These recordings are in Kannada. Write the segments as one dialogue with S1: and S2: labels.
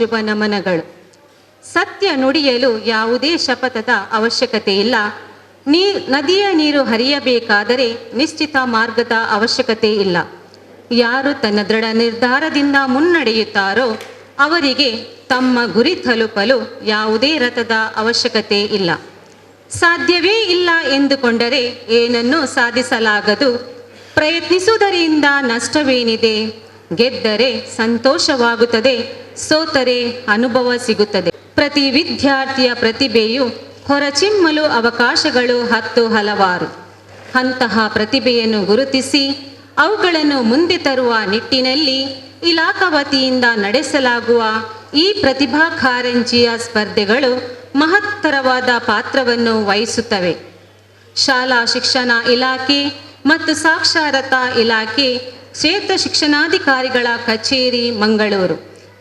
S1: ಶುಭ ನಮನಗಳು. ಸತ್ಯ ನುಡಿಯಲು ಯಾವುದೇ ಶಪಥದ ಅವಶ್ಯಕತೆ ಇಲ್ಲ. ನದಿಯ ನೀರು ಹರಿಯಬೇಕಾದರೆ ನಿಶ್ಚಿತ ಮಾರ್ಗದ ಅವಶ್ಯಕತೆ ಇಲ್ಲ. ಯಾರು ತನ್ನ ದೃಢ ನಿರ್ಧಾರದಿಂದ ಮುನ್ನಡೆಯುತ್ತಾರೋ ಅವರಿಗೆ ತಮ್ಮ ಗುರಿ ತಲುಪಲು ಯಾವುದೇ ರಥದ ಅವಶ್ಯಕತೆ ಇಲ್ಲ. ಸಾಧ್ಯವೇ ಇಲ್ಲ ಎಂದುಕೊಂಡರೆ ಏನನ್ನೂ ಸಾಧಿಸಲಾಗದು. ಪ್ರಯತ್ನಿಸುವುದರಿಂದ ನಷ್ಟವೇನಿದೆ? ಗೆದ್ದರೆ ಸಂತೋಷವಾಗುತ್ತದೆ, ಸೋತರೆ ಅನುಭವ ಸಿಗುತ್ತದೆ. ಪ್ರತಿ ವಿದ್ಯಾರ್ಥಿಯ ಪ್ರತಿಭೆಯು ಹೊರಚಿಮ್ಮಲು ಅವಕಾಶಗಳು ಹಲವಾರು. ಅಂತಹ ಪ್ರತಿಭೆಯನ್ನು ಗುರುತಿಸಿ ಅವುಗಳನ್ನು ಮುಂದೆ ತರುವ ನಿಟ್ಟಿನಲ್ಲಿ ಇಲಾಖಾ ವತಿಯಿಂದ ನಡೆಸಲಾಗುವ ಈ ಪ್ರತಿಭಾ ಕಾರಂಜಿಯ ಸ್ಪರ್ಧೆಗಳು ಮಹತ್ತರವಾದ ಪಾತ್ರವನ್ನು ವಹಿಸುತ್ತವೆ. ಶಾಲಾ ಶಿಕ್ಷಣ ಇಲಾಖೆ ಮತ್ತು ಸಾಕ್ಷರತಾ ಇಲಾಖೆ, ಕ್ಷೇತ್ರ ಶಿಕ್ಷಣಾಧಿಕಾರಿಗಳ ಕಚೇರಿ ಮಂಗಳೂರು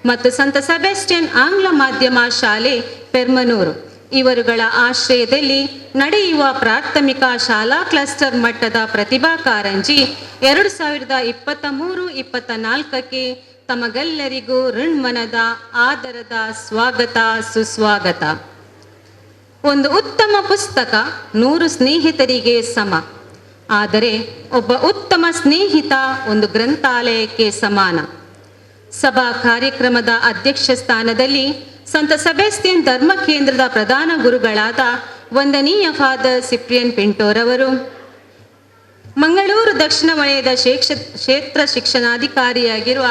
S1: ಮತ್ತು ಸಂತ ಸೆಬಾಸ್ಟಿಯನ್ ಆಂಗ್ಲ ಮಾಧ್ಯಮ ಶಾಲೆ ಪೆರ್ಮನೂರು ಇವರುಗಳ ಆಶ್ರಯದಲ್ಲಿ ನಡೆಯುವ ಪ್ರಾಥಮಿಕ ಶಾಲಾ ಕ್ಲಸ್ಟರ್ ಮಟ್ಟದ ಪ್ರತಿಭಾ ಕಾರಂಜಿ 2023-24ಕ್ಕೆ ತಮಗೆಲ್ಲರಿಗೂ ಋಣ್ಮನದ ಆದರದ ಸ್ವಾಗತ, ಸುಸ್ವಾಗತ. ಒಂದು ಉತ್ತಮ ಪುಸ್ತಕ 100 ಸ್ನೇಹಿತರಿಗೆ ಸಮ, ಆದರೆ ಒಬ್ಬ ಉತ್ತಮ ಸ್ನೇಹಿತ ಒಂದು ಗ್ರಂಥಾಲಯಕ್ಕೆ ಸಮಾನ. ಸಭಾ ಕಾರ್ಯಕ್ರಮದ ಅಧ್ಯಕ್ಷ ಸ್ಥಾನದಲ್ಲಿ ಸಂತ ಸೆಬಾಸ್ಟಿಯನ್ ಧರ್ಮ ಕೇಂದ್ರದ ಪ್ರಧಾನ ಗುರುಗಳಾದ ವಂದನೀಯ ಫಾದರ್ ಸಿಪ್ರಿಯನ್ ಪಿಂಟೋರವರು, ಮಂಗಳೂರು ದಕ್ಷಿಣ ವಲಯದ ಕ್ಷೇತ್ರ ಶಿಕ್ಷಣಾಧಿಕಾರಿಯಾಗಿರುವ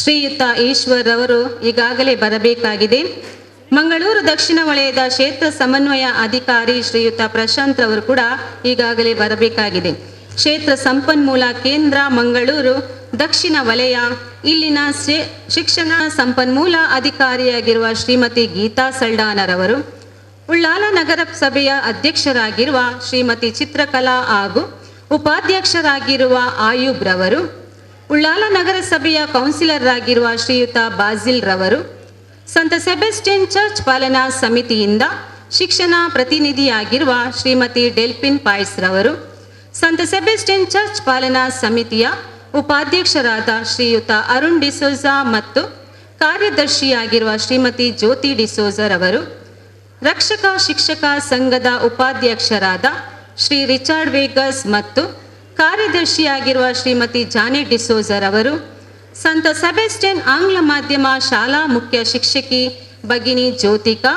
S1: ಶ್ರೀಯುತ ಈಶ್ವರ್ ಅವರು ಈಗಾಗಲೇ ಬರಬೇಕಾಗಿದೆ. ಮಂಗಳೂರು ದಕ್ಷಿಣ ವಲಯದ ಕ್ಷೇತ್ರ ಸಮನ್ವಯ ಅಧಿಕಾರಿ ಶ್ರೀಯುತ ಪ್ರಶಾಂತ್ ರವರು ಕೂಡ ಈಗಾಗಲೇ ಬರಬೇಕಾಗಿದೆ. ಕ್ಷೇತ್ರ ಸಂಪನ್ಮೂಲ ಕೇಂದ್ರ ಮಂಗಳೂರು ದಕ್ಷಿಣ ವಲಯ, ಇಲ್ಲಿನ ಶಿಕ್ಷಣ ಸಂಪನ್ಮೂಲ ಅಧಿಕಾರಿಯಾಗಿರುವ ಶ್ರೀಮತಿ ಗೀತಾ ಸಲ್ಡಾನರವರು, ಉಳ್ಳಾಲ ನಗರ ಸಭೆಯ ಅಧ್ಯಕ್ಷರಾಗಿರುವ ಶ್ರೀಮತಿ ಚಿತ್ರಕಲಾ ಹಾಗೂ ಉಪಾಧ್ಯಕ್ಷರಾಗಿರುವ ಆಯೂಬ್ ರವರು, ಉಳ್ಳಾಲ ನಗರ ಸಭೆಯ ಕೌನ್ಸಿಲರ್ ಆಗಿರುವ ಶ್ರೀಯುತ ಬಾಜಿಲ್ ರವರು, ಸಂತ ಸೆಬಾಸ್ಟಿಯನ್ ಚರ್ಚ್ ಪಾಲನಾ ಸಮಿತಿಯಿಂದ ಶಿಕ್ಷಣ ಪ್ರತಿನಿಧಿಯಾಗಿರುವ ಶ್ರೀಮತಿ ಡೆಲ್ಫಿನ್ ಪಾಯ್ಸ್ ರವರು, ಸಂತ ಸೆಬಾಸ್ಟಿಯನ್ ಚರ್ಚ್ ಪಾಲನಾ ಸಮಿತಿಯ ಉಪಾಧ್ಯಕ್ಷರಾದ ಶ್ರೀಯುತ ಅರುಣ್ ಡಿಸೋಜಾ ಮತ್ತು ಕಾರ್ಯದರ್ಶಿಯಾಗಿರುವ ಶ್ರೀಮತಿ ಜ್ಯೋತಿ ಡಿಸೋಜರವರು, ರಕ್ಷಕ ಶಿಕ್ಷಕ ಸಂಘದ ಉಪಾಧ್ಯಕ್ಷರಾದ ಶ್ರೀ ರಿಚಾರ್ಡ್ ವೇಗಸ್ ಮತ್ತು ಕಾರ್ಯದರ್ಶಿಯಾಗಿರುವ ಶ್ರೀಮತಿ ಜಾನೆಟ್ ಡಿಸೋಜರವರು, ಸಂತ ಸೆಬಾಸ್ಟಿಯನ್ ಆಂಗ್ಲ ಮಾಧ್ಯಮ ಶಾಲಾ ಮುಖ್ಯ ಶಿಕ್ಷಕಿ ಭಗಿನಿ ಜ್ಯೋತಿಕಾ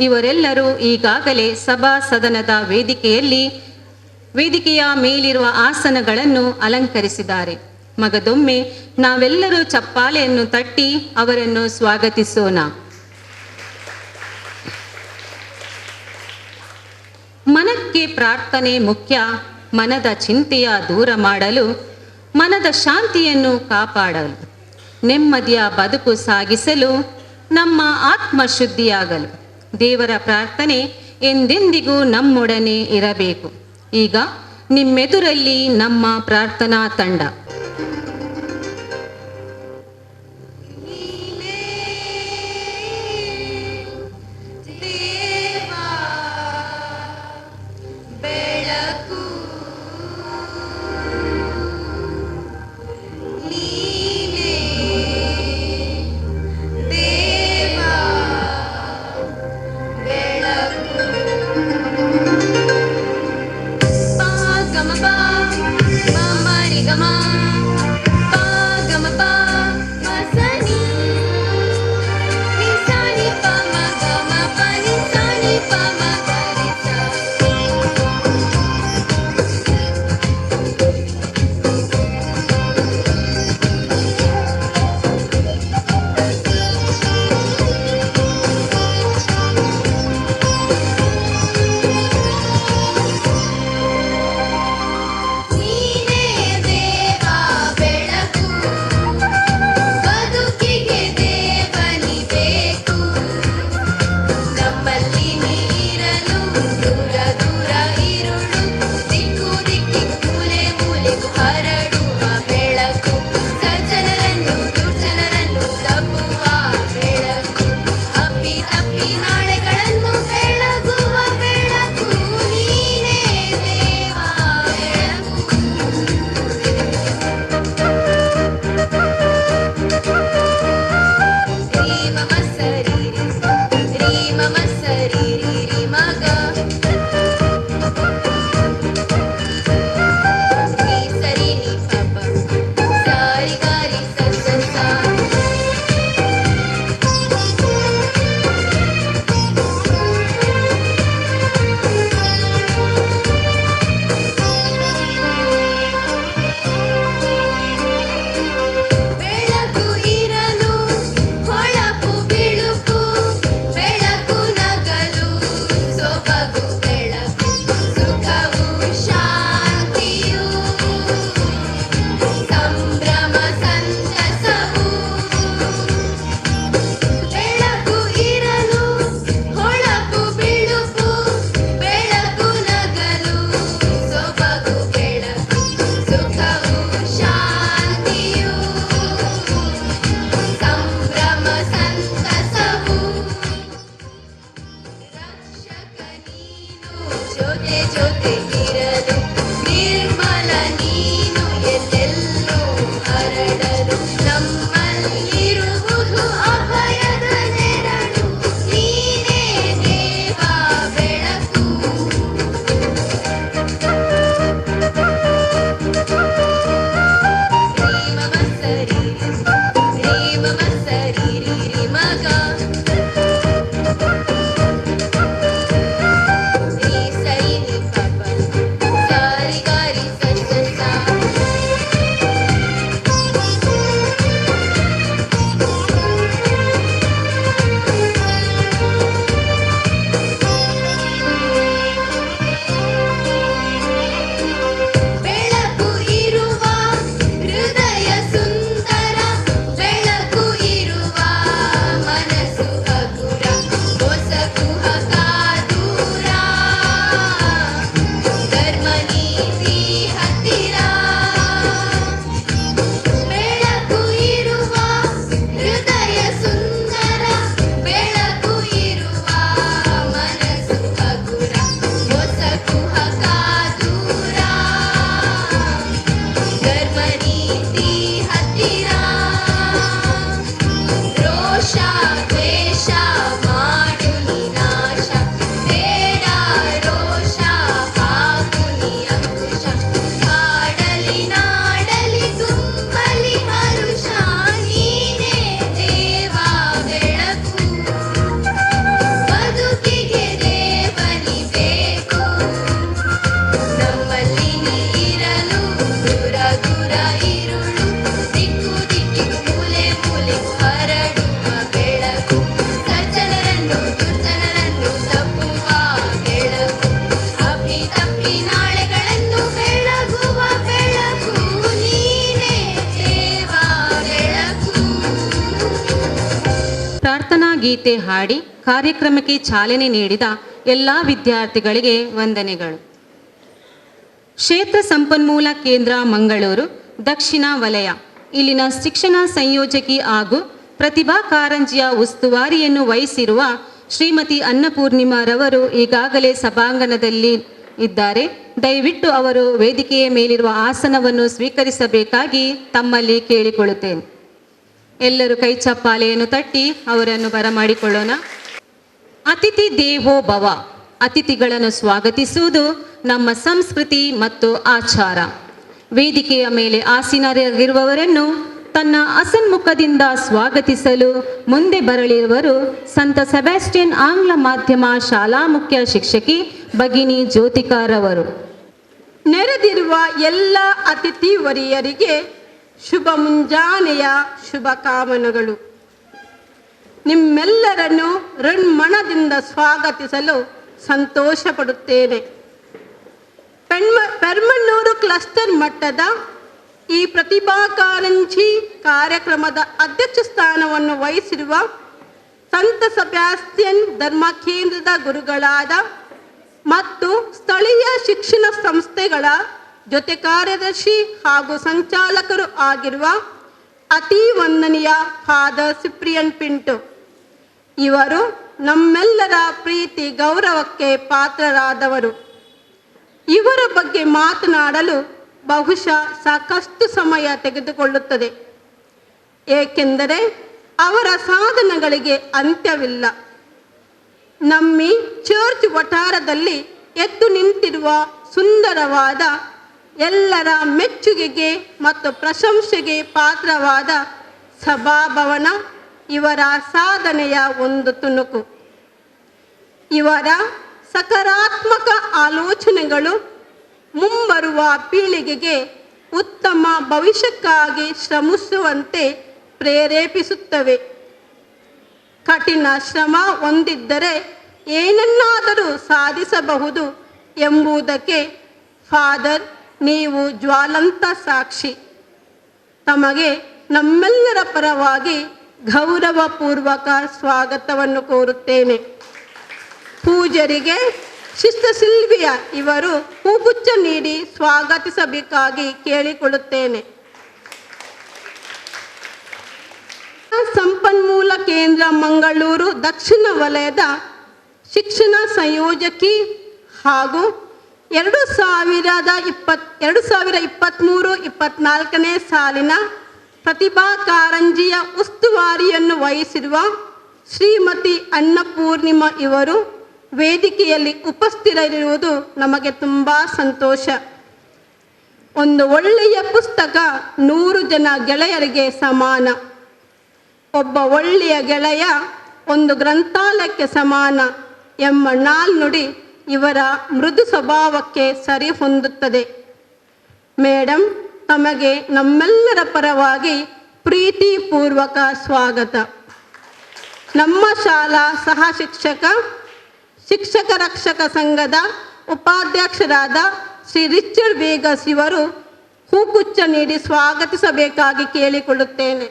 S1: ಇವರೆಲ್ಲರೂ ಈಗಾಗಲೇ ಸಭಾ ಸದನದ ವೇದಿಕೆಯ ಮೇಲಿರುವ ಆಸನಗಳನ್ನು ಅಲಂಕರಿಸಿದ್ದಾರೆ. ಮಗದೊಮ್ಮೆ ನಾವೆಲ್ಲರೂ ಚಪ್ಪಾಳೆಯನ್ನು ತಟ್ಟಿ ಅವರನ್ನು ಸ್ವಾಗತಿಸೋಣ. ಮನಕ್ಕೆ ಪ್ರಾರ್ಥನೆ ಮುಖ್ಯ. ಮನದ ಚಿಂತೆಯ ದೂರ ಮಾಡಲು, ಮನದ ಶಾಂತಿಯನ್ನು ಕಾಪಾಡಲು, ನೆಮ್ಮದಿಯ ಬದುಕು ಸಾಗಿಸಲು, ನಮ್ಮ ಆತ್ಮಶುದ್ಧಿಯಾಗಲು ದೇವರ ಪ್ರಾರ್ಥನೆ ಎಂದೆಂದಿಗೂ ನಮ್ಮೊಡನೆ ಇರಬೇಕು. ಈಗ ನಿಮ್ಮೆದುರಲ್ಲಿ ನಮ್ಮ ಪ್ರಾರ್ಥನಾ ತಂಡ.
S2: Come on.
S1: ಗೀತೆ ಹಾಡಿ ಕಾರ್ಯಕ್ರಮಕ್ಕೆ ಚಾಲನೆ ನೀಡಿದ ಎಲ್ಲ ವಿದ್ಯಾರ್ಥಿಗಳಿಗೆ ವಂದನೆಗಳು. ಕ್ಷೇತ್ರ ಸಂಪನ್ಮೂಲ ಕೇಂದ್ರ ಮಂಗಳೂರು ದಕ್ಷಿಣ ವಲಯ ಇಲ್ಲಿನ ಶಿಕ್ಷಣ ಸಂಯೋಜಕಿ ಹಾಗೂ ಪ್ರತಿಭಾ ಕಾರಂಜಿಯ ಉಸ್ತುವಾರಿಯನ್ನು ವಹಿಸಿರುವ ಶ್ರೀಮತಿ ಅನ್ನಪೂರ್ಣಿಮಾರವರು ಈಗಾಗಲೇ ಸಭಾಂಗಣದಲ್ಲಿ ಇದ್ದಾರೆ. ದಯವಿಟ್ಟು ಅವರು ವೇದಿಕೆಯ ಮೇಲಿರುವ ಆಸನವನ್ನು ಸ್ವೀಕರಿಸಬೇಕಾಗಿ ತಮ್ಮಲ್ಲಿ ಕೇಳಿಕೊಳ್ಳುತ್ತೇನೆ. ಎಲ್ಲರೂ ಕೈ ಚಪ್ಪಾಳೆಯನ್ನು ತಟ್ಟಿ ಅವರನ್ನು ಬರಮಾಡಿಕೊಳ್ಳೋಣ. ಅತಿಥಿ ದೇವೋ ಭವ, ಅತಿಥಿಗಳನ್ನು ಸ್ವಾಗತಿಸುವುದು ನಮ್ಮ ಸಂಸ್ಕೃತಿ ಮತ್ತು ಆಚಾರ. ವೇದಿಕೆಯ ಮೇಲೆ ಆಸೀನರಾಗಿರುವವರನ್ನು ತನ್ನ ಅಸನ್ಮುಖದಿಂದ ಸ್ವಾಗತಿಸಲು ಮುಂದೆ ಬರಲಿರುವರು ಸಂತ ಸೆಬಾಸ್ಟಿಯನ್ ಆಂಗ್ಲ ಮಾಧ್ಯಮ ಶಾಲಾ ಮುಖ್ಯ ಶಿಕ್ಷಕಿ ಭಗಿನಿ ಜ್ಯೋತಿಕಾರವರು.
S2: ನೆರೆದಿರುವ ಎಲ್ಲ ಅತಿಥಿ ವರಿಯರಿಗೆ ಶುಭ ಮುಂಜಾನೆಯ ಶುಭ ಕಾಮನೆಗಳು. ನಿಮ್ಮೆಲ್ಲರನ್ನು ಋಣ್ಮನದಿಂದ ಸ್ವಾಗತಿಸಲು ಸಂತೋಷ ಪಡುತ್ತೇನೆ. ಪೆರ್ಮಣ್ಣೂರು ಕ್ಲಸ್ಟರ್ ಮಟ್ಟದ ಈ ಪ್ರತಿಭಾ ಕಾರಂಜಿ ಕಾರ್ಯಕ್ರಮದ ಅಧ್ಯಕ್ಷ ಸ್ಥಾನವನ್ನು ವಹಿಸಿರುವ ಸಂತ ಸೆಬಾಸ್ಟಿಯನ್ ಧರ್ಮ ಕೇಂದ್ರದ ಗುರುಗಳಾದ ಮತ್ತು ಸ್ಥಳೀಯ ಶಿಕ್ಷಣ ಸಂಸ್ಥೆಗಳ ಜೊತೆ ಕಾರ್ಯದರ್ಶಿ ಹಾಗೂ ಸಂಚಾಲಕರು ಆಗಿರುವ ಅತಿ ವಂದನೀಯ ಫಾದರ್ ಸಿಪ್ರಿಯನ್ ಪಿಂಟು ಇವರು ನಮ್ಮೆಲ್ಲರ ಪ್ರೀತಿ ಗೌರವಕ್ಕೆ ಪಾತ್ರರಾದವರು. ಇವರ ಬಗ್ಗೆ ಮಾತನಾಡಲು ಬಹುಶಃ ಸಾಕಷ್ಟು ಸಮಯ ತೆಗೆದುಕೊಳ್ಳುತ್ತದೆ, ಏಕೆಂದರೆ ಅವರ ಸಾಧನೆಗಳಿಗೆ ಅಂತ್ಯವಿಲ್ಲ. ನಮ್ಮಿ ಚರ್ಚ್ ವಠಾರದಲ್ಲಿ ಎದ್ದು ನಿಂತಿರುವ ಸುಂದರವಾದ, ಎಲ್ಲರ ಮೆಚ್ಚುಗೆಗೆ ಮತ್ತು ಪ್ರಶಂಸೆಗೆ ಪಾತ್ರವಾದ ಸಭಾಭವನ ಇವರ ಸಾಧನೆಯ ಒಂದು ತುಣುಕು. ಇವರ ಸಕಾರಾತ್ಮಕ ಆಲೋಚನೆಗಳು ಮುಂಬರುವ ಪೀಳಿಗೆಗೆ ಉತ್ತಮ ಭವಿಷ್ಯಕ್ಕಾಗಿ ಶ್ರಮಿಸುವಂತೆ ಪ್ರೇರೇಪಿಸುತ್ತವೆ. ಕಠಿಣ ಶ್ರಮ ಹೊಂದಿದ್ದರೆ ಏನನ್ನಾದರೂ ಸಾಧಿಸಬಹುದು ಎಂಬುದಕ್ಕೆ ಫಾದರ್ ನೀವು ಜ್ವಾಲಂತ ಸಾಕ್ಷಿ. ತಮಗೆ ನಮ್ಮೆಲ್ಲರ ಪರವಾಗಿ ಗೌರವಪೂರ್ವಕ ಸ್ವಾಗತವನ್ನು ಕೋರುತ್ತೇನೆ. ಪೂಜರಿಗೆ ಸಿಸ್ಟರ್ ಸಿಲ್ವಿಯಾ ಇವರು ಹೂಗುಚ್ಛ ನೀಡಿ ಸ್ವಾಗತಿಸಬೇಕಾಗಿ ಕೇಳಿಕೊಳ್ಳುತ್ತೇನೆ. ಸಂಪನ್ಮೂಲ ಕೇಂದ್ರ ಮಂಗಳೂರು ದಕ್ಷಿಣ ವಲಯದ ಶಿಕ್ಷಣ ಸಂಯೋಜಕಿ ಹಾಗೂ 2023-24 ಸಾಲಿನ ಪ್ರತಿಭಾ ಕಾರಂಜಿಯ ಉಸ್ತುವಾರಿಯನ್ನು ವಹಿಸಿರುವ ಶ್ರೀಮತಿ ಅನ್ನಪೂರ್ಣಿಮಾ ಇವರು ವೇದಿಕೆಯಲ್ಲಿ ಉಪಸ್ಥಿತರಿರುವುದು ನಮಗೆ ತುಂಬ ಸಂತೋಷ. ಒಂದು ಒಳ್ಳೆಯ ಪುಸ್ತಕ 100 ಜನ ಗೆಳೆಯರಿಗೆ ಸಮಾನ. ಒಬ್ಬ ಒಳ್ಳೆಯ ಗೆಳೆಯ ಒಂದು ಗ್ರಂಥಾಲಯಕ್ಕೆ ಸಮಾನ ಎಂಬ ನಾಲ್ನುಡಿ ಇವರ ಮೃದು ಸ್ವಭಾವಕ್ಕೆ ಸರಿ ಹೊಂದುತ್ತದೆ. ಮೇಡಮ್, ತಮಗೆ ನಮ್ಮೆಲ್ಲರ ಪರವಾಗಿ ಪ್ರೀತಿಪೂರ್ವಕ ಸ್ವಾಗತ. ನಮ್ಮ ಶಾಲಾ ಸಹ ಶಿಕ್ಷಕ ರಕ್ಷಕ ಸಂಘದ ಉಪಾಧ್ಯಕ್ಷರಾದ ಶ್ರೀ ರಿಚರ್ಡ್ ವೇಗಸ್ ಇವರು ಹೂಗುಚ್ಛ ನೀಡಿ ಸ್ವಾಗತಿಸಬೇಕಾಗಿ ಕೇಳಿಕೊಳ್ಳುತ್ತೇನೆ.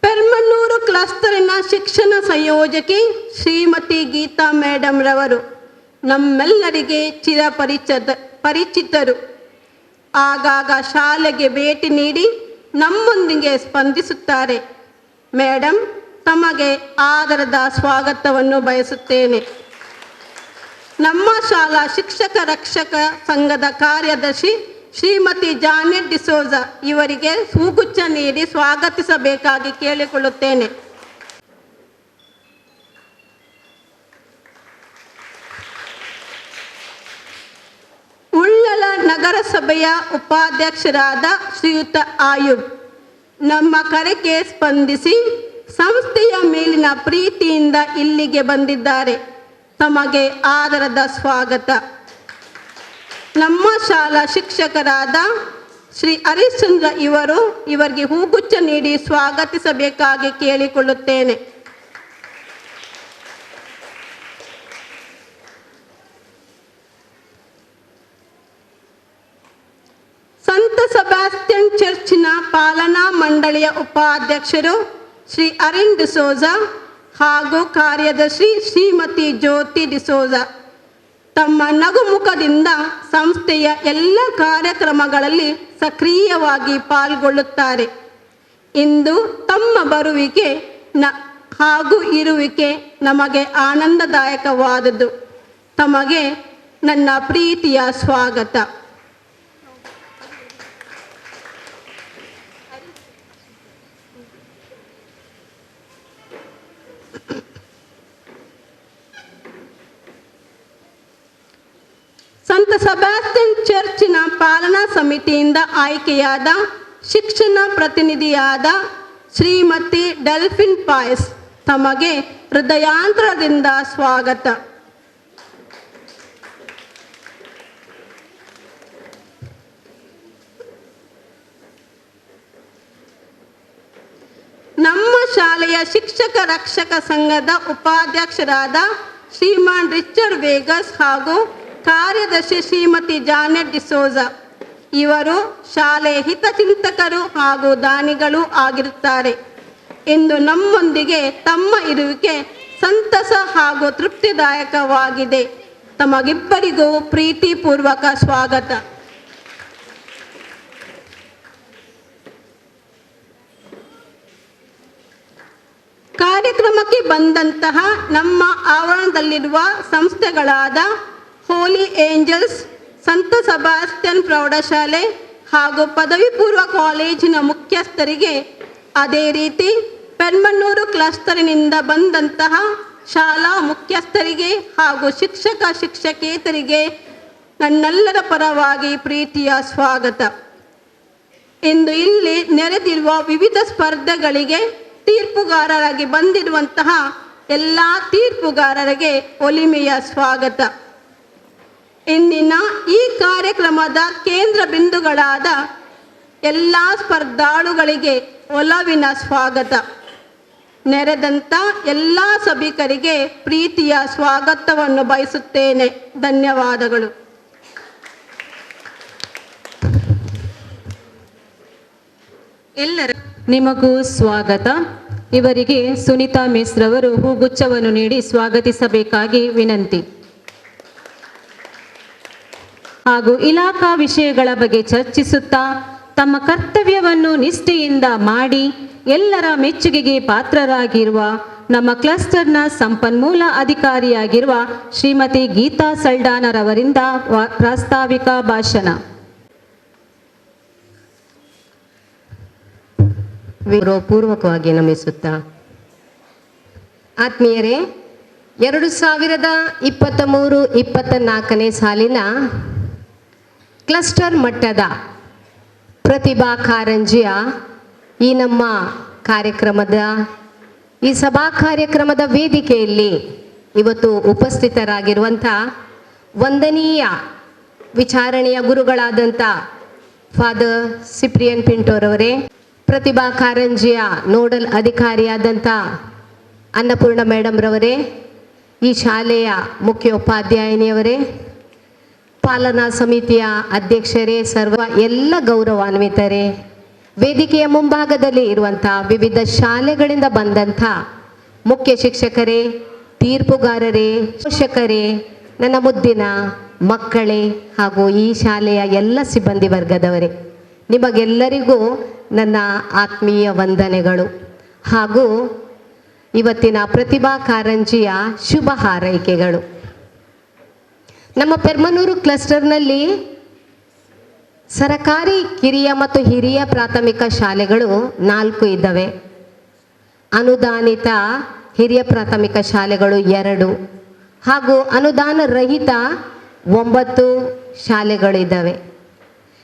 S2: ಪೆರ್ಮಣ್ಣೂರು ಕ್ಲಸ್ಟರಿನ ಶಿಕ್ಷಣ ಸಂಯೋಜಕಿ ಶ್ರೀಮತಿ ಗೀತಾ ಮೇಡಮ್ ರವರು ನಮ್ಮೆಲ್ಲರಿಗೆ ಪರಿಚಿತರು. ಆಗಾಗ ಶಾಲೆಗೆ ಭೇಟಿ ನೀಡಿ ನಮ್ಮೊಂದಿಗೆ ಸ್ಪಂದಿಸುತ್ತಾರೆ. ಮೇಡಮ್, ತಮಗೆ ಆದರದ ಸ್ವಾಗತವನ್ನು ಬಯಸುತ್ತೇನೆ. ನಮ್ಮ ಶಾಲಾ ಶಿಕ್ಷಕ ರಕ್ಷಕ ಸಂಘದ ಕಾರ್ಯದರ್ಶಿ ಶ್ರೀಮತಿ ಜಾನೆಟ್ ಡಿಸೋಜ ಇವರಿಗೆ ಹೂಗುಚ್ಛ ನೀಡಿ ಸ್ವಾಗತಿಸಬೇಕಾಗಿ ಕೇಳಿಕೊಳ್ಳುತ್ತೇನೆ. ಉಳ್ಳಲ ನಗರಸಭೆಯ ಉಪಾಧ್ಯಕ್ಷರಾದ ಶ್ರೀಯುತ ಆಯುಬ್ ನಮ್ಮ ಕರೆಗೆ ಸ್ಪಂದಿಸಿ ಸಂಸ್ಥೆಯ ಮೇಲಿನ ಪ್ರೀತಿಯಿಂದ ಇಲ್ಲಿಗೆ ಬಂದಿದ್ದಾರೆ. ತಮಗೆ ಆದರದ ಸ್ವಾಗತ. ನಮ್ಮ ಶಾಲಾ ಶಿಕ್ಷಕರಾದ ಶ್ರೀ ಹರಿಶ್ಚಂದ್ರ ಇವರಿಗೆ ಹೂಗುಚ್ಛ ನೀಡಿ ಸ್ವಾಗತಿಸಬೇಕಾಗಿ ಕೇಳಿಕೊಳ್ಳುತ್ತೇನೆ. ಸಂತ ಸೆಬಾಸ್ಟಿಯನ್ ಚರ್ಚಿನ ಪಾಲನಾ ಮಂಡಳಿಯ ಉಪಾಧ್ಯಕ್ಷರು ಶ್ರೀ ಅರಿನ್ ಡಿಸೋಜ ಹಾಗೂ ಕಾರ್ಯದರ್ಶಿ ಶ್ರೀಮತಿ ಜ್ಯೋತಿ ಡಿಸೋಜ ತಮ್ಮ ನಗುಮುಖದಿಂದ ಸಂಸ್ಥೆಯ ಎಲ್ಲ ಕಾರ್ಯಕ್ರಮಗಳಲ್ಲಿ ಸಕ್ರಿಯವಾಗಿ ಪಾಲ್ಗೊಳ್ಳುತ್ತಾರೆ. ಇಂದು ತಮ್ಮ ಬರುವಿಕೆ ಹಾಗೂ ಇರುವಿಕೆ ನಮಗೆ ಆನಂದದಾಯಕವಾದುದು. ತಮಗೆ ನನ್ನ ಪ್ರೀತಿಯ ಸ್ವಾಗತ. ಸಂತ ಸೆಬಾಸ್ಟಿಯನ್ ಚರ್ಚಿನ ಪಾಲನಾ ಸಮಿತಿಯಿಂದ ಆಯ್ಕೆಯಾದ ಶಿಕ್ಷಣ ಪ್ರತಿನಿಧಿಯಾದ ಶ್ರೀಮತಿ ಡೆಲ್ಫಿನ್ ಪಾಯಸ್ ತಮಗೆ ಹೃದಯಾಂತರದಿಂದ ಸ್ವಾಗತ. ನಮ್ಮ ಶಾಲೆಯ ಶಿಕ್ಷಕ ರಕ್ಷಕ ಸಂಘದ ಉಪಾಧ್ಯಕ್ಷರಾದ ಶ್ರೀಮಾನ್ ರಿಚರ್ಡ್ ವೇಗಸ್ ಹಾಗೂ ಕಾರ್ಯದರ್ಶಿ ಶ್ರೀಮತಿ ಜಾನೆಟ್ ಡಿಸೋಜ ಇವರು ಶಾಲೆಯ ಹಿತಚಿಂತಕರು ಹಾಗೂ ದಾನಿಗಳು ಆಗಿರುತ್ತಾರೆ. ಇಂದು ನಮ್ಮೊಂದಿಗೆ ತಮ್ಮ ಇರುವಿಕೆ ಸಂತಸ ಹಾಗೂ ತೃಪ್ತಿದಾಯಕವಾಗಿದೆ. ತಮಗಿಬ್ಬರಿಗೂ ಪ್ರೀತಿಪೂರ್ವಕ ಸ್ವಾಗತ. ಕಾರ್ಯಕ್ರಮಕ್ಕೆ ಬಂದಂತಹ ನಮ್ಮ ಆವರಣದಲ್ಲಿರುವ ಸಂಸ್ಥೆಗಳಾದ ಹೋಲಿ ಏಂಜಲ್ಸ್, ಸಂತ ಸೆಬಾಸ್ಟಿಯನ್ ಪ್ರೌಢಶಾಲೆ ಹಾಗೂ ಪದವಿ ಪೂರ್ವ ಕಾಲೇಜಿನ ಮುಖ್ಯಸ್ಥರಿಗೆ, ಅದೇ ರೀತಿ ಪೆರ್ಮನ್ನೂರು ಕ್ಲಸ್ಟರಿನಿಂದ ಬಂದಂತಹ ಶಾಲಾ ಮುಖ್ಯಸ್ಥರಿಗೆ ಹಾಗೂ ಶಿಕ್ಷಕೇತರಿಗೆ ನನ್ನೆಲ್ಲರ ಪರವಾಗಿ ಪ್ರೀತಿಯ ಸ್ವಾಗತ. ಇಂದು ಇಲ್ಲಿ ನೆರೆದಿರುವ ವಿವಿಧ ಸ್ಪರ್ಧೆಗಳಿಗೆ ತೀರ್ಪುಗಾರರಾಗಿ ಬಂದಿರುವಂತಹ ಎಲ್ಲ ತೀರ್ಪುಗಾರರಿಗೆ ಒಲಿಮೆಯ ಸ್ವಾಗತ. ಇಂದಿನ ಈ ಕಾರ್ಯಕ್ರಮದ ಕೇಂದ್ರ ಬಿಂದುಗಳಾದ ಎಲ್ಲ ಸ್ಪರ್ಧಾಳುಗಳಿಗೆ ಒಲವಿನ ಸ್ವಾಗತ. ನೆರೆದಂಥ ಎಲ್ಲ ಸಭಿಕರಿಗೆ ಪ್ರೀತಿಯ ಸ್ವಾಗತವನ್ನು ಬಯಸುತ್ತೇನೆ. ಧನ್ಯವಾದಗಳು.
S1: ಎಲ್ಲರ ನಿಮಗೂ ಸ್ವಾಗತ. ಇವರಿಗೆ ಸುನೀತಾ ಮಿಸ್ರವರು ಹೂಗುಚ್ಛವನ್ನು ನೀಡಿ ಸ್ವಾಗತಿಸಬೇಕಾಗಿ ವಿನಂತಿ. ಹಾಗೂ ಇಲಾಖಾ ವಿಷಯಗಳ ಬಗ್ಗೆ ಚರ್ಚಿಸುತ್ತಾ ತಮ್ಮ ಕರ್ತವ್ಯವನ್ನು ನಿಷ್ಠೆಯಿಂದ ಮಾಡಿ ಎಲ್ಲರ ಮೆಚ್ಚುಗೆಗೆ ಪಾತ್ರರಾಗಿರುವ ನಮ್ಮ ಕ್ಲಸ್ಟರ್ನ ಸಂಪನ್ಮೂಲ ಅಧಿಕಾರಿಯಾಗಿರುವ ಶ್ರೀಮತಿ ಗೀತಾ ಸಲ್ಡಾನರವರಿಂದ ಪ್ರಾಸ್ತಾವಿಕ ಭಾಷಣ.
S3: ಪೂರ್ವಕವಾಗಿ ನಮಿಸುತ್ತಾ, ಆತ್ಮೀಯರೇ, 2023-24 ಸಾಲಿನ ಕ್ಲಸ್ಟರ್ ಮಟ್ಟದ ಪ್ರತಿಭಾ ಕಾರಂಜಿಯ ಈ ನಮ್ಮ ಈ ಸಭಾ ಕಾರ್ಯಕ್ರಮದ ವೇದಿಕೆಯಲ್ಲಿ ಇವತ್ತು ಉಪಸ್ಥಿತರಾಗಿರುವಂಥ ವಂದನೀಯ ವಿಚಾರಣೆಯ ಗುರುಗಳಾದಂಥ ಫಾದರ್ ಸಿಪ್ರಿಯನ್ ಪಿಂಟೋರವರೇ, ಪ್ರತಿಭಾ ಕಾರಂಜಿಯ ನೋಡಲ್ ಅಧಿಕಾರಿಯಾದಂಥ ಅನ್ನಪೂರ್ಣ ಮೇಡಮ್ರವರೇ, ಈ ಶಾಲೆಯ ಮುಖ್ಯ ಉಪಾಧ್ಯಾಯಿನಿಯವರೇ, ಪಾಲನಾ ಸಮಿತಿಯ ಅಧ್ಯಕ್ಷರೇ, ಎಲ್ಲ ಗೌರವಾನ್ವಿತರೇ, ವೇದಿಕೆಯ ಮುಂಭಾಗದಲ್ಲಿ ಇರುವಂಥ ವಿವಿಧ ಶಾಲೆಗಳಿಂದ ಬಂದಂಥ ಮುಖ್ಯ ಶಿಕ್ಷಕರೇ, ತೀರ್ಪುಗಾರರೇ, ಪೋಷಕರೇ, ನನ್ನ ಮುದ್ದಿನ ಮಕ್ಕಳೇ ಹಾಗೂ ಈ ಶಾಲೆಯ ಎಲ್ಲ ಸಿಬ್ಬಂದಿ ವರ್ಗದವರೇ, ನಿಮಗೆಲ್ಲರಿಗೂ ನನ್ನ ಆತ್ಮೀಯ ವಂದನೆಗಳು ಹಾಗೂ ಇವತ್ತಿನ ಪ್ರತಿಭಾ ಕಾರಂಜಿಯ ಶುಭ ಹಾರೈಕೆಗಳು. ನಮ್ಮ ಪೆರ್ಮನೂರು ಕ್ಲಸ್ಟರ್ನಲ್ಲಿ ಸರಕಾರಿ ಕಿರಿಯ ಮತ್ತು ಹಿರಿಯ ಪ್ರಾಥಮಿಕ ಶಾಲೆಗಳು 4 ಇದ್ದಾವೆ. ಅನುದಾನಿತ ಹಿರಿಯ ಪ್ರಾಥಮಿಕ ಶಾಲೆಗಳು 2 ಹಾಗೂ ಅನುದಾನ ರಹಿತ 9 ಶಾಲೆಗಳಿದ್ದಾವೆ.